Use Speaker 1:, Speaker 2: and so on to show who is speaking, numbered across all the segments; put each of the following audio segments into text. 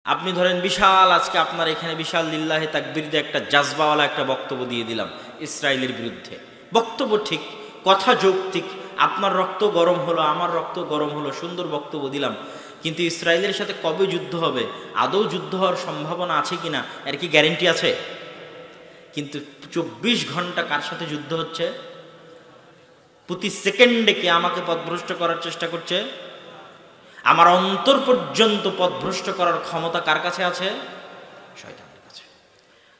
Speaker 1: আপনি ধরেন বিশাল আজকে আপনার এখানে বিশাল লিল্লাহে তাকবীর দিয়ে একটা জাজবাওয়ালা একটা বক্তব্য দিয়ে দিলাম ইসরায়েলের বিরুদ্ধে। বক্তব্য ঠিক, কথা যৌক্তিক, আপনার রক্ত গরম হলো, আমার রক্ত গরম হলো, সুন্দর বক্তব্য দিলাম। কিন্তু ইসরায়েলের সাথে কবে যুদ্ধ হবে, আদৌ যুদ্ধ হওয়ার সম্ভাবনা আছে কিনা এর কি গ্যারেন্টি আছে? কিন্তু 24 ঘন্টা কার সাথে যুদ্ধ হচ্ছে? প্রতি সেকেন্ডে কে আমাকে পথভ্রষ্ট করার চেষ্টা করছে? আমার অন্তর পর্যন্ত পথভ্রষ্ট করার ক্ষমতা কার কাছে আছে? শয়তানের কাছে।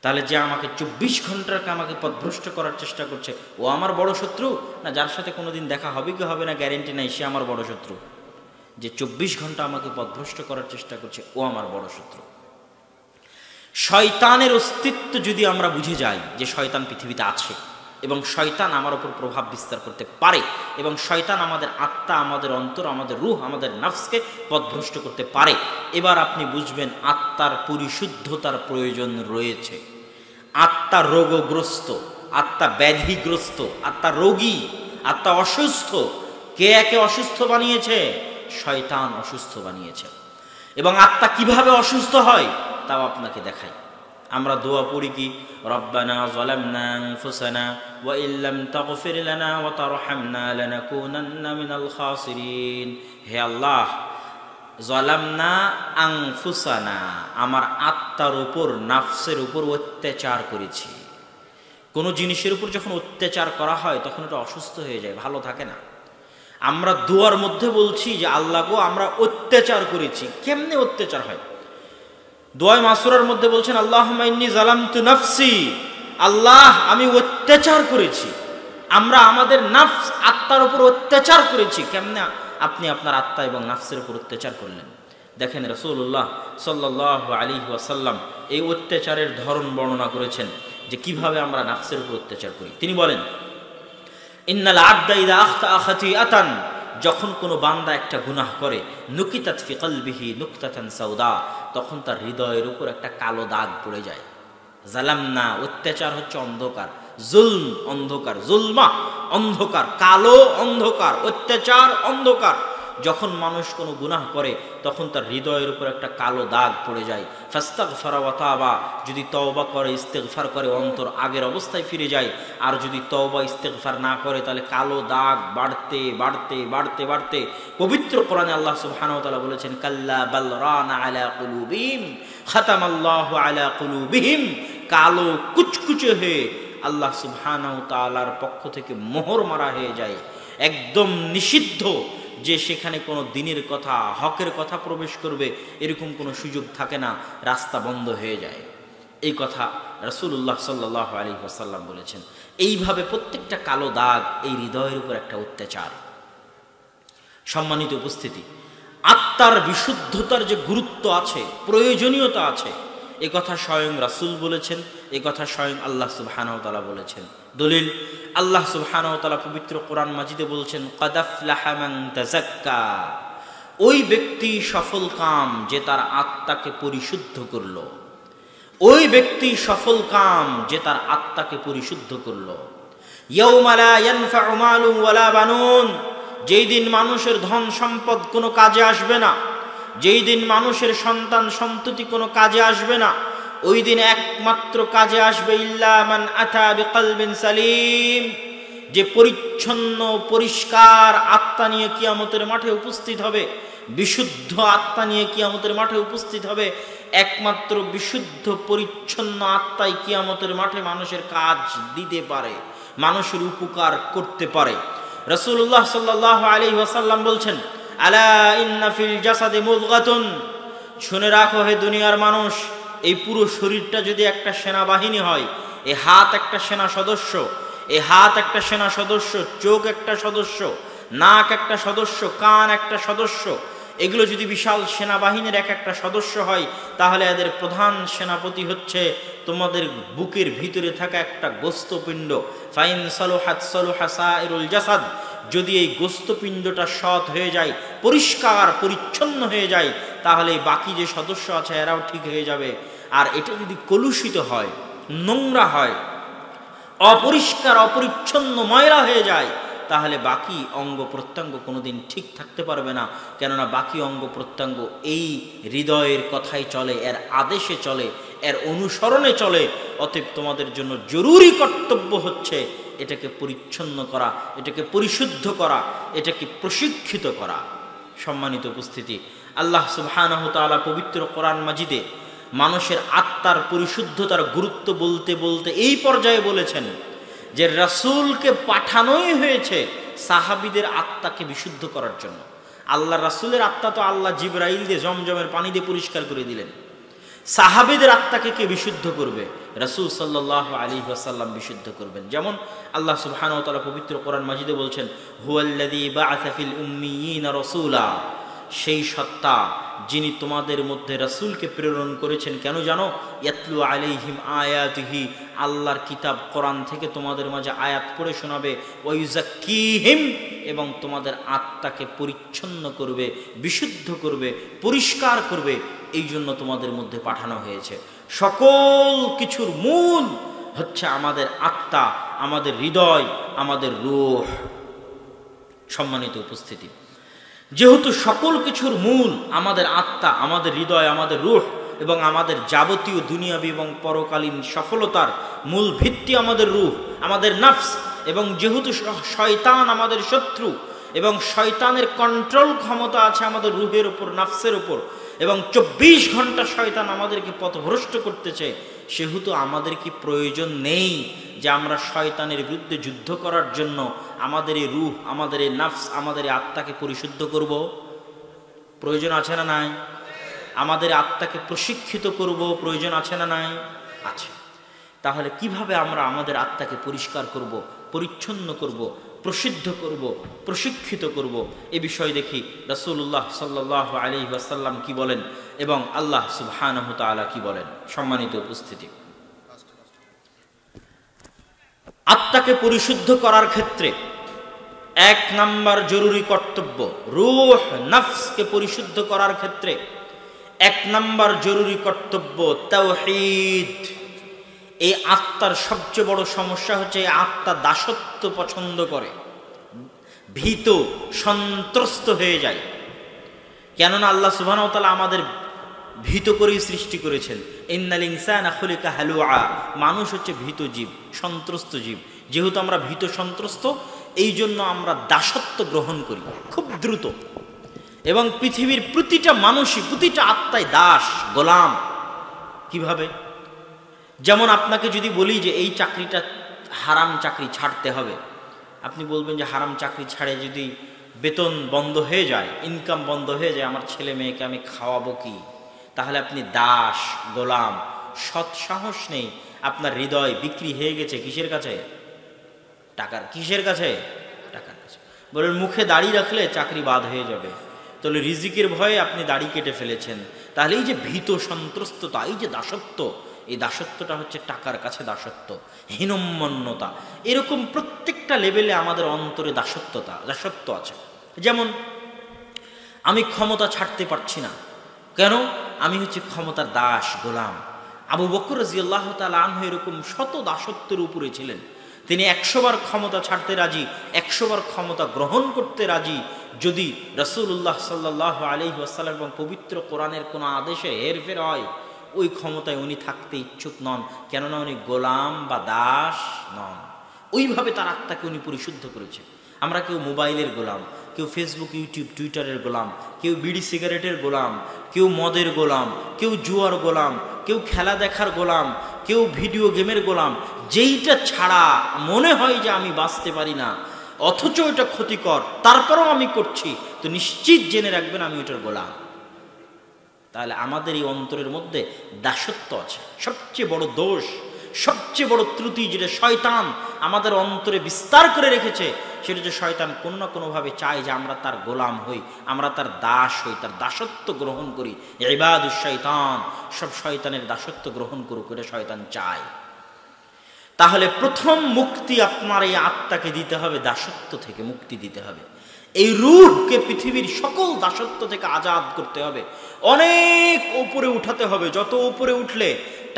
Speaker 1: তাহলে যে আমাকে 24 ঘন্টার আমাকে পথভ্রষ্ট করার চেষ্টা করছে, ও আমার বড় শত্রু, না যার সাথে কোনোদিন দেখা হবে কি হবে না গ্যারেন্টি নাই সে আমার বড় শত্রু? যে 24 ঘন্টা আমাকে পথভ্রষ্ট করার চেষ্টা করছে ও আমার বড় শত্রু। শয়তানের অস্তিত্ব যদি আমরা বুঝে যাই যে শয়তান পৃথিবীতে আছে এবং শয়তান আমার উপর প্রভাব বিস্তার করতে পারে এবং শয়তান আমাদের আত্মা, আমাদের অন্তর, আমাদের রূহ, আমাদের নফসকে পথভ্রষ্ট করতে পারে, এবার আপনি বুঝবেন আত্মার পরিশুদ্ধতার প্রয়োজন রয়েছে। আত্মা রোগগ্রস্ত, আত্মা ব্যাধিগ্রস্ত, আত্মা রোগী, আত্মা অসুস্থ। কে একে অসুস্থ বানিয়েছে? শয়তান অসুস্থ বানিয়েছে। এবং আত্মা কিভাবে অসুস্থ হয় তাও আপনাকে দেখাই। আমরা দোয়া পড়ি কি? রব্বানা যালামনা আনফুসানা ওয়া ইল্লাম তাগফির লানা ওয়া তারহামনা লানাকুনান্না মিনাল খাসিরিন। হে আল্লাহ, যালামনা আনফুসানা, আমার আত্মার উপর, নাফসের উপর অত্যাচার করেছি। কোনো জিনিসের উপর যখন অত্যাচার করা হয় তখন এটা অসুস্থ হয়ে যায়, ভালো থাকে না। আমরা দোয়ার মধ্যে বলছি যে আল্লাহ গো আমরা অত্যাচার করেছি। কেমনে অত্যাচার হয়? দোয়ায়ে মাসুরার মধ্যে বলছেন আল্লাহুম্মা ইন্নী যালামতু নাফসি, আল্লাহ আমি অত্যাচার করেছি। আমরা আমাদের নাফস, আত্মার উপর অত্যাচার করেছি। কেমনে আপনি আপনার আত্মা এবং নাফসের উপর অত্যাচার করলেন? দেখেন রাসূলুল্লাহ সাল্লাল্লাহু আলাইহি ওয়াসাল্লাম এই অত্যাচারের ধরন বর্ণনা করেছেন যে কিভাবে আমরা নাফসের উপর অত্যাচার করি। তিনি বলেন, ইন্নাল আবদা ইযা আখতা খাতিআতান, যখন কোনো বান্দা একটা গুনাহ করে, নুকিতাত ফি কলবিহি নুকতাতান সাউদা, তখন তার হৃদয়ের উপর একটা কালো দাগ পড়ে যায়। জালামনা, অত্যাচার হচ্ছে অন্ধকার, জুলম অন্ধকার, জুলমা অন্ধকার, কালো অন্ধকার, অত্যাচার অন্ধকার। যখন মানুষ কোনো গুনাহ করে তখন তার হৃদয়ের উপর একটা কালো দাগ পড়ে যায়। ফাস্তাগফারা ওয়া তাবা, যদি তওবা করে, ইস্তেগফার করে, অন্তর আগের অবস্থায় ফিরে যায়। আর যদি তওবা ইস্তেগফার না করে তাহলে কালো দাগ বাড়তে বাড়তে বাড়তে বাড়তে পবিত্র কোরআনে আল্লাহ সুবহানাহু ওয়া তাআলা বলেছেন, কাল্লা বাল রানা আলা কুলুবিহিম খাতামাল্লাহু আলা কুলুবিহিম, কালো কুচকুচে হয়ে আল্লাহ সুবহানাহু ওয়া তাআলার পক্ষ থেকে মোহর মারা হয়ে যায়। একদম নিষিদ্ধ যে সেখানে কোনো দিনের কথা, হকের কথা প্রবেশ করবে এরকম কোনো সুযোগ থাকে না, রাস্তা বন্ধ হয়ে যায়। এই কথা রাসূলুল্লাহ সাল্লাল্লাহু আলাইহি ওয়াসাল্লাম বলেছেন। এইভাবে প্রত্যেকটা কালো দাগ এই হৃদয়ের উপর একটা অত্যাচার। সম্মানিত উপস্থিতি, আত্মার বিশুদ্ধতার যে গুরুত্ব আছে, প্রয়োজনীয়তা আছে, এ কথা স্বয়ং রাসূল বলেছেন, এ কথা স্বয়ং আল্লাহ সুবহানাহু ওয়া তাআলা বলেছেন। দলিল, আল্লাহ সুবহানাহু ওয়া তাআলা পবিত্র কোরআন মাজিদে বলছেন, ক্বাদ আফলাহা মান তাযাক্কা, ওই ব্যক্তি সফল কাম যে তার আত্মাকে পরিশুদ্ধ করল। ওই ব্যক্তি সফল কাম যে তার আত্মাকে পরিশুদ্ধ করল। ইয়াউমা লা ইয়ানফাউ মালুন ওয়ালা বানুন, যেই দিন মানুষের ধন সম্পদ কোনো কাজে আসবে না, যেই দিন মানুষের সন্তান সন্ততি কোনো কাজে আসবে না, ওই দিন একমাত্র কাজে আসবে ইল্লা মান আতা বিকলবিন সালিম, যে পরিচ্ছন্ন পরিষ্কার আত্মা নিয়ে কিয়ামতের মাঠে উপস্থিত হবে, বিশুদ্ধ আত্মা নিয়ে কিয়ামতের মাঠে উপস্থিত হবে। একমাত্র বিশুদ্ধ পরিচ্ছন্ন আত্মাই কিয়ামতের মাঠে মানুষের কাজ দিতে পারে, মানুষের উপকার করতে পারে। রাসূলুল্লাহ সাল্লাল্লাহু আলাইহি ওয়াসাল্লাম বলছেন, আলা ইন্না ফিল জাসাদি মুদগাতুন, শুনে রাখো হে দুনিয়ার মানুষ, এই পুরো শরীরটা যদি একটা সেনাবাহিনী হয়, এই হাত একটা সেনা সদস্য, এই হাত একটা সেনা সদস্য, চোখ একটা সদস্য, নাক একটা সদস্য, কান একটা সদস্য, এগুলো যদি বিশাল সেনাবাহিনীর এক একটা সদস্য হয়, তাহলে এদের প্রধান সেনাপতি হচ্ছে তোমাদের বুকের ভিতরে থাকা একটা গোস্তপিণ্ড। ফাইন সালুহাত সালুহা সাইরুল জাসাদ, যদি এই গোস্তপিণ্ডটা সৎ হয়ে যায়, পরিষ্কার পরিচ্ছন্ন হয়ে যায়, তাহলে বাকি যে সদস্য আছে এরাও ঠিক হয়ে যাবে। আর এটা যদি কলুষিত হয়, নোংরা হয়, অপরিষ্কার অপরিচ্ছন্ন ময়লা হয়ে যায়, তাহলে বাকি অঙ্গ প্রত্যঙ্গ কোনোদিন ঠিক থাকতে পারবে না। কেননা বাকি অঙ্গ প্রত্যঙ্গ এই হৃদয়ের কথাই চলে, এর আদেশে চলে, এর অনুসরণে চলে। অতএব তোমাদের জন্য জরুরি কর্তব্য হচ্ছে এটাকে পরিচ্ছন্ন করা, এটাকে পরিশুদ্ধ করা, এটাকে প্রশিক্ষিত করা। সম্মানিত উপস্থিতি, আল্লাহ সুবহানাহু ওয়া তাআলা পবিত্র কোরআন মাজিদে মানুষের আত্মার পরিশুদ্ধতার গুরুত্ব বলতে বলতে এই পর্যায়ে বলেছেন যে রাসূলকে পাঠানোই হয়েছে সাহাবীদের আত্মাকে বিশুদ্ধ করার জন্য। আল্লাহ রাসূলের আত্মা তো আল্লাহ জিবরাইল দিয়ে জমজমের পানি দিয়ে পরিষ্কার করে দিলেন, সাহাবীদের আত্মাকে কে বিশুদ্ধ করবে? রাসূল সাল্লাল্লাহু আলাইহি ওয়াসাল্লাম বিশুদ্ধ করবেন। যেমন আল্লাহ সুবহানাহু ওয়া তাআলা পবিত্র কোরআন মাজিদে বলছেন, হুয়াল্লাযী বাআসা ফিল উম্মিয়িনা রাসূলা, সেই সত্তা যিনি তোমাদের মধ্যে রাসূলকে প্রেরণ করেছেন। কেন জানো? ইয়াতলু আলাইহিম আয়াতিহি, আল্লাহর কিতাব কোরআন থেকে তোমাদের মাঝে আয়াত পড়ে শোনাবে, ওয়া ইউযাক্কিহিম, এবং তোমাদের আত্মাকে পরিচ্ছন্ন করবে, বিশুদ্ধ করবে, পরিষ্কার করবে। এই জন্য তোমাদের মধ্যে পাঠানো হয়েছে। সকল কিছুর মূল হচ্ছে আমাদের আত্মা, আমাদের হৃদয়, আমাদের রূহ। সম্মানিত উপস্থিতি, যেহেতু সকল কিছুর মূল আমাদের আত্মা, আমাদের হৃদয়, আমাদের রূহ এবং আমাদের যাবতীয় দুনিয়াবী এবং পরকালীন সফলতার মূল ভিত্তি আমাদের রূহ, আমাদের নফস, এবং যেহেতু শয়তান আমাদের শত্রু এবং শয়তানের কন্ট্রোল ক্ষমতা আছে আমাদের রূহের উপর, নফসের উপর, এবং 24 ঘন্টা শয়তান আমাদেরকে পথভ্রষ্ট করতেছে, সেহেতু আমাদের কি প্রয়োজন নেই যে আমরা শয়তানের বিরুদ্ধে যুদ্ধ করার জন্য আমাদের এই রূহ, আমাদের এই নফস, আমাদের এই আত্মাকে পরিশুদ্ধ করব? প্রয়োজন আছে না নাই? আমাদের আত্মাকে প্রশিক্ষিত করব, প্রয়োজন আছে না নাই? আছে। তাহলে কিভাবে আমরা আমাদের আত্মাকে পরিষ্কার করব, পরিচ্ছন্ন করব, প্রসিদ্ধ করব, প্রশিক্ষিত করব? এ বিষয়ে দেখি রাসূলুল্লাহ সাল্লাল্লাহু আলাইহি ওয়াসাল্লাম কি বলেন এবং আল্লাহ সুবহানাহু ওয়া তাআলা কি বলেন। সম্মানিত উপস্থিতি, আত্মাকে পরিশুদ্ধ করার ক্ষেত্রে 1 নাম্বার জরুরি কর্তব্য, রূহ নফসকে পরিশুদ্ধ করার ক্ষেত্রে 1 নাম্বার জরুরি কর্তব্য তাওহীদ। এই আত্মার সবচেয়ে বড় সমস্যা হচ্ছে এই আত্মা দাসত্ব পছন্দ করে, ভীত সন্ত্রস্ত হয়ে যায়। কেননা আল্লাহ সুবহানাহু ওয়া তাআলা আমাদের ভীত করেই সৃষ্টি করেছেন। ইন্নাল ইনসানা খুলিকা হালুআ, মানুষ হচ্ছে ভীত জীব, সন্ত্রস্ত জীব। যেহেতু আমরা ভীত সন্ত্রস্ত, এই জন্য আমরা দাসত্ব গ্রহণ করি খুব দ্রুত, এবং পৃথিবীর প্রতিটা মানুষই, প্রতিটা আত্মাই দাস, গোলাম। কিভাবে? যেমন আপনাকে যদি বলি যে এই চাকরিটা হারাম চাকরি, ছাড়তে হবে, আপনি বলবেন যে হারাম চাকরি ছাড়ে যদি বেতন বন্ধ হয়ে যায়, ইনকাম বন্ধ হয়ে যায়, আমার ছেলে মেয়েকে আমি খাওয়াবো কি? তাহলে আপনি দাস, গোলাম, সৎ সাহস নেই, আপনার হৃদয় বিক্রি হয়ে গেছে কিসের কাছে? টাকার। কিসের কাছে? টাকার কাছে। বলেন মুখে দাড়ি রাখলে চাকরি বাদ হয়ে যাবে, তাহলে রিজিকের ভয়ে আপনি দাড়ি কেটে ফেলেছেন। তাহলে এই যে ভীত সন্ত্রস্ততা, এই যে দাসত্ব, এই দাসত্বটা হচ্ছে টাকার কাছে দাসত্ব, হীনম্মন্যতা। এরকম প্রত্যেকটা লেভেলে আমাদের অন্তরে দাসত্ব আছে। যেমন আমি ক্ষমতা ছাড়তে পারছি না, কেন? আমি হচ্ছে ক্ষমতার দাস, গোলাম। আবু বকর রাদিয়াল্লাহু তাআলা আনহু এরকম শত দাসত্বের উপরে ছিলেন। তিনি 100 বার ক্ষমতা ছাড়তে রাজি, 100 বার ক্ষমতা গ্রহণ করতে রাজি, যদি রাসূলুল্লাহ সাল্লাল্লাহু আলাইহি ওয়াসাল্লাম এবং পবিত্র কোরআনের কোনো আদেশে হেরফের হয়, ওই ক্ষমতায় উনি থাকতে ইচ্ছুক নন। কেননা উনি গোলাম বা দাস নন। ওইভাবে তার আত্মাকে উনি পরিশুদ্ধ করেছে। আমরা কেউ মোবাইলের গোলাম, কেউ ফেসবুক, ইউটিউব, টুইটারের গোলাম, কেউ বিড়ি সিগারেটের গোলাম, কেউ মদের গোলাম, কেউ জুয়ার গোলাম, কেউ খেলা দেখার গোলাম, কেউ ভিডিও গেমের গোলাম। যেইটা ছাড়া মনে হয় যে আমি বাঁচতে পারি না, অথচ ওটা ক্ষতিকর, তারপরেও আমি করছি, তো নিশ্চিত জেনে রাখবেন আমি ওটার গোলাম। তাহলে আমাদের এই অন্তরের মধ্যে দাসত্ব আছে। সবচেয়ে বড় দোষ, সবচেয়ে বড় ত্রুটি যেটা শয়তান আমাদের অন্তরে বিস্তার করে রেখেছে, সেটা হচ্ছে শয়তান কোনো না কোনোভাবে চায় যে আমরা তার গোলাম হই, আমরা তার দাস হই, তার দাসত্ব গ্রহণ করি। ইবাদুশ শয়তান, সব শয়তানের দাসত্ব গ্রহণ করুক, এটা শয়তান চায়। তাহলে প্রথম মুক্তি আপনার এই আত্মাকে দিতে হবে, দাসত্ব থেকে মুক্তি দিতে হবে। এই রূহকে পৃথিবীর সকল দাসত্ব থেকে আজাদ করতে হবে, অনেক উপরে উঠাতে হবে। যত উপরে উঠলে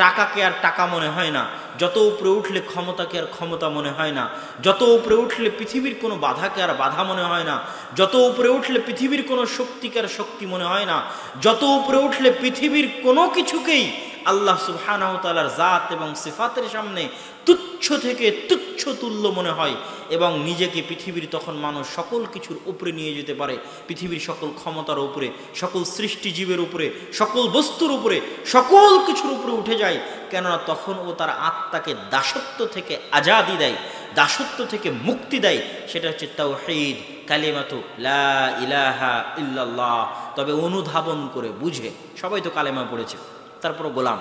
Speaker 1: টাকাকে আর টাকা মনে হয় না, যত উপরে উঠলে ক্ষমতাকে আর ক্ষমতা মনে হয় না, যত উপরে উঠলে পৃথিবীর কোনো বাধাকে আর বাধা মনে হয় না, যত উপরে উঠলে পৃথিবীর কোনো শক্তিকে আর শক্তি মনে হয় না, যত উপরে উঠলে পৃথিবীর কোনো কিছুকেই আল্লাহ সুবহানাহু ওয়া তাআলার জাত এবং সিফাতের সামনে তুচ্ছ থেকে তুচ্ছ তুল্য মনে হয়, এবং নিজেকে পৃথিবীর তখন মানুষ সকল কিছুর উপরে নিয়ে যেতে পারে, পৃথিবীর সকল ক্ষমতার উপরে, সকল সৃষ্টিজীবের উপরে, সকল বস্তুর উপরে, সকল কিছুর উপরে উঠে যায়। কেননা তখন ও তার আত্মাকে দাসত্ব থেকে আজাদি দেয়, দাসত্ব থেকে মুক্তি দেয়। সেটা হচ্ছে তাওহীদ, কালিমাতু লা ইলাহা ইল্লাল্লাহ। তবে অনুধাবন করে বুঝে, সবাই তো কালেমা পড়েছে, তারপর গোলাম।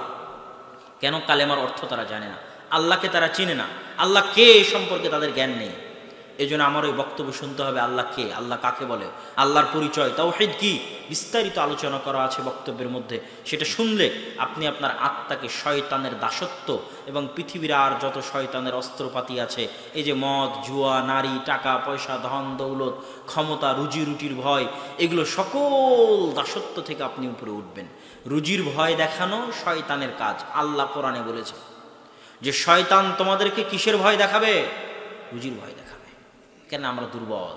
Speaker 1: কেন? কালেমার অর্থ তারা জানে না, আল্লাহকে তারা চিনে না, আল্লাহ কে এই সম্পর্কে তাদের জ্ঞান নেই। এই জন্য আমার ওই বক্তব্য শুনতে হবে, আল্লাহ কে, আল্লাহ কাকে বলে, আল্লাহর পরিচয়, তাওহীদ কি, বিস্তারিত আলোচনা করা আছে বক্তব্যের মধ্যে। সেটা শুনলে আপনি আপনার আত্মাকে শয়তানের দাসত্ব এবং পৃথিবীর আর যত শয়তানের অস্ত্রপাতি আছে, এই যে মদ, জুয়া, নারী, টাকা পয়সা, ধন দৌলত, ক্ষমতা, রুজি রুটির ভয়, এগুলো সকল দাসত্ব থেকে আপনি উপরে উঠবেন। রুজির ভয় দেখানো শয়তানের কাজ। আল্লাহ কোরআনে বলেছে যে শয়তান তোমাদেরকে কিসের ভয় দেখাবে? রুজির ভয় দেখাবে। কেন? আমরা দুর্বল।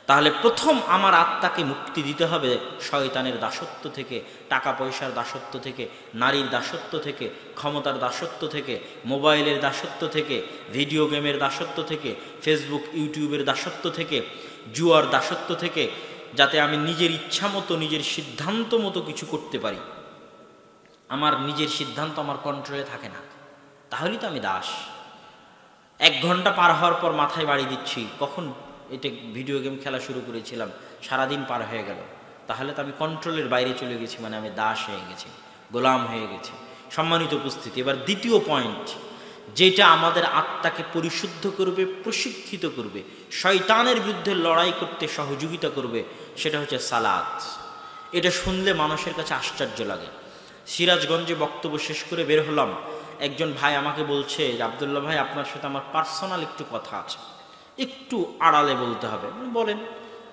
Speaker 1: তাহলে প্রথম আমার আত্মাকে মুক্তি দিতে হবে শয়তানের দাসত্ব থেকে, টাকা পয়সার দাসত্ব থেকে, নারীর দাসত্ব থেকে, ক্ষমতার দাসত্ব থেকে, মোবাইলের দাসত্ব থেকে, ভিডিও গেমের দাসত্ব থেকে, ফেসবুক ইউটিউবের দাসত্ব থেকে, জুয়ার দাসত্ব থেকে, যাতে আমি নিজের ইচ্ছা মতো, নিজের সিদ্ধান্ত মতো কিছু করতে পারি। আমার নিজের সিদ্ধান্ত আমার কন্ট্রোলে থাকে না, তাহলেই তো আমি দাস। 1 ঘন্টা পার হওয়ার পর মাথায় বাড়ি দিচ্ছি, কখন এটা ভিডিও গেম খেলা শুরু করেছিলাম, সারাদিন পার হয়ে গেল, তাহলে তো আমি কন্ট্রোলের বাইরে চলে গেছি, মানে আমি দাস হয়ে গেছি, গোলাম হয়ে গেছি। সম্মানিত উপস্থিতি, এবার দ্বিতীয় পয়েন্ট, যেটা আমাদের আত্মাকে পরিশুদ্ধ করবে, প্রশিক্ষিত করবে, শয়তানের বিরুদ্ধে লড়াই করতে সহযোগিতা করবে, সেটা হচ্ছে সালাত। এটা শুনলে মানুষের কাছে আশ্চর্য লাগে। সিরাজগঞ্জে বক্তব্য শেষ করে বের হলাম, একজন ভাই আমাকে বলছে যে আব্দুল্লাহ ভাই, আপনার সাথে আমার পার্সোনাল একটু কথা আছে, একটু আড়ালে বলতে হবে। বলেন।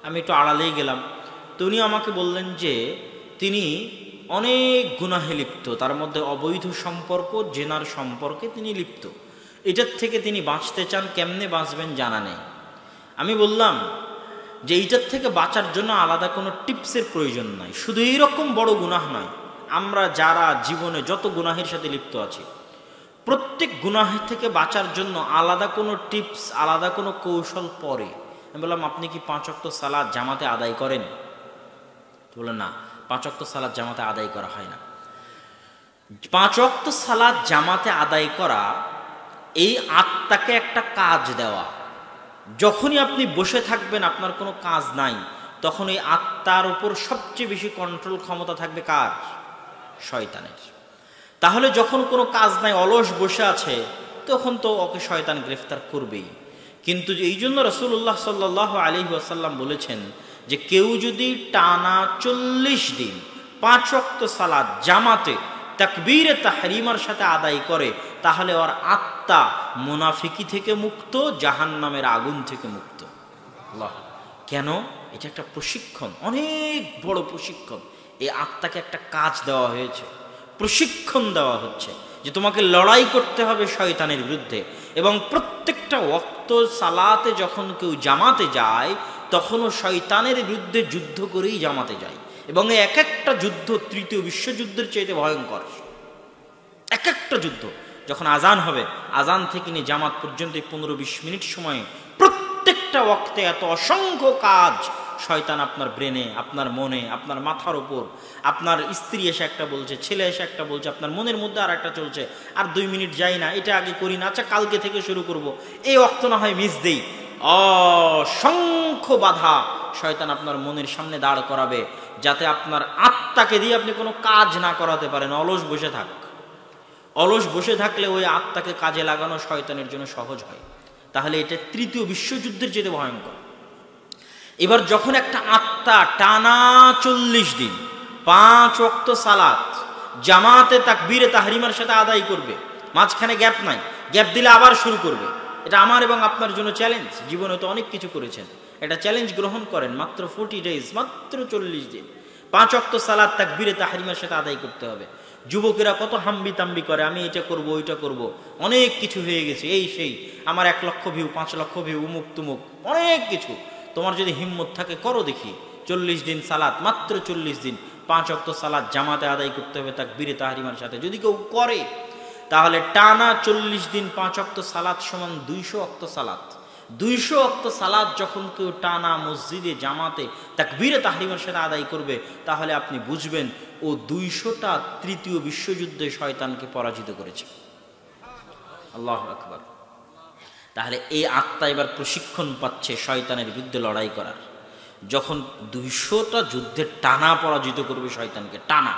Speaker 1: আমি একটু আড়ালেই গেলাম। তো উনি আমাকে বললেন যে তিনি অনেক গুনাহে লিপ্ত, তার মধ্যে অবৈধ সম্পর্ক, জেনার সম্পর্কে তিনি লিপ্ত। এটার থেকে তিনি বাঁচতে চান, কেমনে বাঁচবেন জানা নেই। আমি বললাম যে এইটার থেকে বাঁচার জন্য আলাদা কোনো টিপসের প্রয়োজন নাই, শুধু এইরকম বড় গুনাহ নয়, আমরা যারা জীবনে যত গুনাহের সাথে লিপ্ত আছি, প্রত্যেক গুনাহের থেকে বাঁচার জন্য আলাদা কোনো টিপস, আলাদা কোনো কৌশল পরে। আমি বললাম আপনি কি 5 ওয়াক্ত সালাত জামাতে আদায় করেন? বললেন না, 5 ওয়াক্ত সালাত জামাতে আদায় করা হয় না। 5 ওয়াক্ত সালাত জামাতে আদায় করা, এই আত্মাকে একটা কাজ দেওয়া। যখনই আপনি বসে থাকবেন, আপনার কোনো কাজ নাই, তখন এই আত্মার উপর সবচেয়ে বেশি কন্ট্রোল ক্ষমতা থাকবে কার? শয়তানের। তাহলে যখন কোনো কাজ নাই, অলস বসে আছে, তখন তো ওকে শয়তান গ্রেফতার করবেই। কিন্তু এই জন্য রাসূলুল্লাহ সাল্লাল্লাহু আলাইহি ওয়াসাল্লাম বলেছেন যে কেউ যদি টানা 40 দিন 5 ওয়াক্ত সালাত জামাতে তাকবীরে তাহরিমার সাথে আদায় করে, তাহলে ওর আত্মা মুনাফিকি থেকে মুক্ত, জাহান্নামের আগুন থেকে মুক্ত। আল্লাহ! কেন? এটা একটা প্রশিক্ষণ, অনেক বড় প্রশিক্ষণ। এই আত্মাকে একটা কাজ দেওয়া হয়েছে, প্রশিক্ষণ দেওয়া হচ্ছে যে তোমাকে লড়াই করতে হবে শয়তানের বিরুদ্ধে। এবং প্রত্যেকটা ওয়াক্ত সালাতে যখন কেউ জামাতে যায়, তখনও শয়তানের বিরুদ্ধে যুদ্ধ করেই জামাতে যায়। এবং এক একটা যুদ্ধ তৃতীয় বিশ্বযুদ্ধের চাইতে ভয়ঙ্কর। এক একটা যুদ্ধ, যখন আজান হবে, আজান থেকে নিয়ে জামাত পর্যন্ত 15-20 মিনিট সময়ে প্রত্যেকটা ওয়াক্তে এত অসংখ্য কাজ শয়তান আপনার ব্রেনে, আপনার মনে, আপনার মাথার উপর, আপনার স্ত্রী এসে একটা বলছে, ছেলে এসে একটা বলছে, আপনার মনের মধ্যে আর একটা চলছে, আর 2 মিনিট যাই না, এটা আগে করি না, আচ্ছা কালকে থেকে শুরু করব, এই ওয়াক্ত না হয় মিস দেই। অসংখ্য বাধা শয়তান আপনার মনের সামনে দাঁড় করাবে, যাতে আপনার আত্মাকে দিয়ে আপনি কোনো কাজ না করাতে পারেন। অলস বসে থাক। অলস বসে থাকলে ওই আত্মাকে কাজে লাগানো শয়তানের জন্য সহজ হয়। তাহলে এটা তৃতীয় বিশ্বযুদ্ধের চেয়ে ভয়ঙ্কর। এবার যখন একটা আত্মা টানা 40 দিন 5 ওয়াক্ত সালাত জামাতে তাকবীরে তাহরিমার সাথে আদায় করবে, মাঝখানে গ্যাপ নাই, গ্যাপ দিলে আবার শুরু করবে, এটা আমার এবং আপনার জন্য চ্যালেঞ্জ। জীবনে তো অনেক কিছু করেছেন, এটা চ্যালেঞ্জ গ্রহণ করেন, মাত্র 40 ডেজ, মাত্র 40 দিন 5 ওয়াক্ত সালাত তাকবীরে তাহরিমের সাথে আদায় করতে হবে। যুবকেরা কত হাম্বি তাম্বি করে, আমি এটা করব ওইটা করব, অনেক কিছু হয়ে গেছে, এই সেই, আমার 1 লক্ষ ভিউ, 5 লক্ষ ভিউ, উমুক তুমুক, অনেক কিছু। তোমার যদি হিম্মত থাকে করো দেখি। 40 দিন সালাত, মাত্র 40 দিন 5 ওয়াক্ত সালাত জামাতে আদায় করতে হবে তাকবীরে তাহরিমার সাথে। যদি কেউ করে তাহলে টানা 40 দিন 5 ওয়াক্ত সালাত সমান 200 ওয়াক্ত সালাত। 200 ওয়াক্ত সালাত যখন কেউ টানা মসজিদে জামাতে তাকবীরে তাহরিমের সাথে আদায় করবে, তাহলে আপনি বুঝবেন ও 200টা তৃতীয় বিশ্বযুদ্ধে শয়তানকে পরাজিত করেছে। আল্লাহু আকবার। তাহলে এই আত্মা এবার প্রশিক্ষণ পাচ্ছে শয়তানের বিরুদ্ধে লড়াই করার। যখন 200টা যুদ্ধে টানা পরাজিত করবে শয়তানকে, টানা,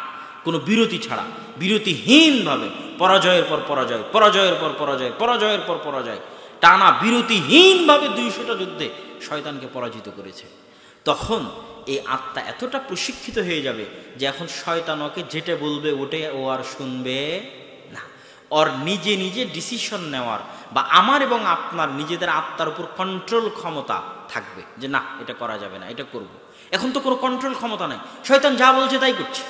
Speaker 1: কোনো বিরতি ছাড়া, বিরতিহীনভাবে, পরাজয়ের পর পরাজয়, পরাজয়ের পর পরাজয়, পরাজয়ের পর পরাজয়, টানা বিরতিহীনভাবে 200টা যুদ্ধে শয়তানকে পরাজিত করেছে, তখন এই আত্মা এতটা প্রশিক্ষিত হয়ে যাবে যে এখন শয়তান ওকে যেটা বলবে ওটে ও আর শুনবে না। ওর নিজে নিজে ডিসিশন নেওয়ার বা আমার এবং আপনার নিজেদের আত্মার উপর কন্ট্রোল ক্ষমতা থাকবে, যে না এটা করা যাবে না, এটা করব। এখন তো কোনো কন্ট্রোল ক্ষমতা নাই, শয়তান যা বলছে তাই করছে,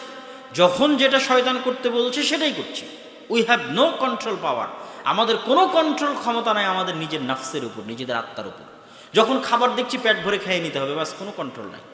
Speaker 1: যখন যেটা শয়তান করতে বলছে সেটাই করছে। উই হ্যাভ নো কন্ট্রোল পাওয়ার। আমাদের কোনো কন্ট্রোল ক্ষমতা নাই আমাদের নিজের নাফসের উপর, নিজেদের আত্মার উপর। যখন খাবার দেখছি পেট ভরে খেয়ে নিতে হবে, বাস, কোনো কন্ট্রোল নাই।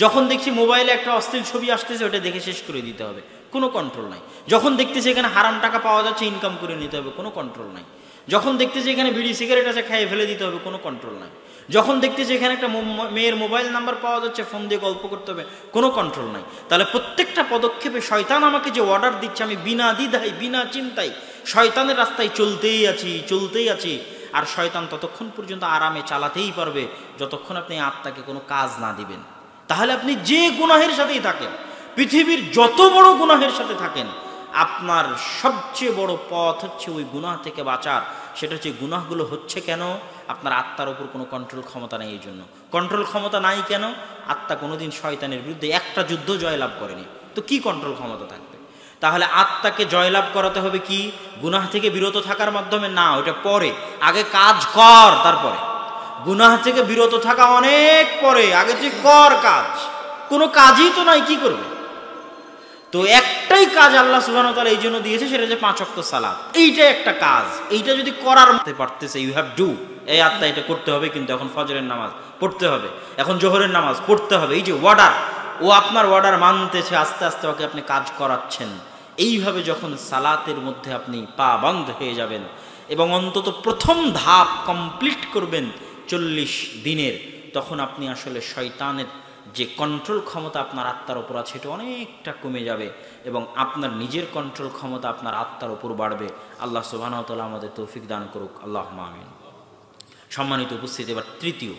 Speaker 1: যখন দেখছি মোবাইলে একটা অশ্লীল ছবি আসতেছে ওটা দেখে শেষ করে দিতে হবে, কোনো কন্ট্রোল নাই। যখন দেখতেছি এখানে হারাম টাকা পাওয়া যাচ্ছে ইনকাম করে নিতে হবে, কোনো কন্ট্রোল নাই। যখন দেখতেছি এখানে বিড়ি সিগারেট আছে খেয়ে ফেলে দিতে হবে, কোনো কন্ট্রোল নাই। যখন দেখতেছি এখানে একটা মেয়ের মোবাইল নাম্বার পাওয়া যাচ্ছে ফোন দিয়ে গল্প করতে হবে, কোনো কন্ট্রোল নাই। তাহলে প্রত্যেকটা পদক্ষেপে শয়তান আমাকে যে অর্ডার দিচ্ছে, আমি বিনা দ্বিধায় বিনা চিন্তায় শয়তানের রাস্তায় চলতেই আছি। আর শয়তান ততক্ষণ পর্যন্ত আরামে চালাতেই পারবে যতক্ষণ আপনি আত্মাকে কোনো কাজ না দিবেন। তাহলে আপনি যে গুনাহের সাথেই থাকেন, পৃথিবীর যত বড় গুনাহের সাথে থাকেন, আপনার সবচেয়ে বড় পথ হচ্ছে ওই গুনাহ থেকে বাঁচার। সেটা হচ্ছে গুনাহগুলো হচ্ছে কেন? আপনার আত্মার উপর কোনো কন্ট্রোল ক্ষমতা নেই। এই জন্য কন্ট্রোল ক্ষমতা নাই কেন? আত্মা কোনোদিন শয়তানের বিরুদ্ধে একটা যুদ্ধ জয়লাভ করেনি, তো কি কন্ট্রোল ক্ষমতা থাকবে? তাহলে আত্মাকে জয়লাভ করাতে হবে কি? গুনাহ থেকে বিরত থাকার মাধ্যমে না, ওটা পরে, আগে কাজ কর, তারপরে। গুনাহ থেকে বিরত থাকা অনেক পরে, আগে তুই কর কাজ। কোনো কাজই তো নাই, কি করবে? তো একটাই কাজ আল্লাহ সুবহানাহু ওয়া তাআলা এই জন্য দিয়েছে, সেটা যে 5 ওয়াক্ত সালাত। এইটাই একটা কাজ, এইটা যদি করার মতে পারতেছে, ইউ হ্যাভ ডু, এই আত্মা এটা করতে হবে। কিন্তু এখন ফজরের নামাজ পড়তে হবে, এখন জোহরের নামাজ পড়তে হবে, এই যে ওয়ার্ডার, ও আপনার ওয়ার্ডার মানতেছে, আস্তে আস্তে ওকে আপনি কাজ করাচ্ছেন। এইভাবে যখন সালাতের মধ্যে আপনি পাবন্ধ হয়ে যাবেন এবং অন্তত প্রথম ধাপ কমপ্লিট করবেন 40 দিনের, তখন আপনি আসলে শয়তানের যে কন্ট্রোল ক্ষমতা আপনার আত্মার উপর আছে এটা অনেকটা কমে যাবে এবং আপনার নিজের কন্ট্রোল ক্ষমতা আপনার আত্মার উপর বাড়বে। আল্লাহ সুবহানাহু ওয়া তাআলা আমাদের তৌফিক দান করুক, আল্লাহুম্মা আমিন। সম্মানিত উপস্থিতি, এবার তৃতীয়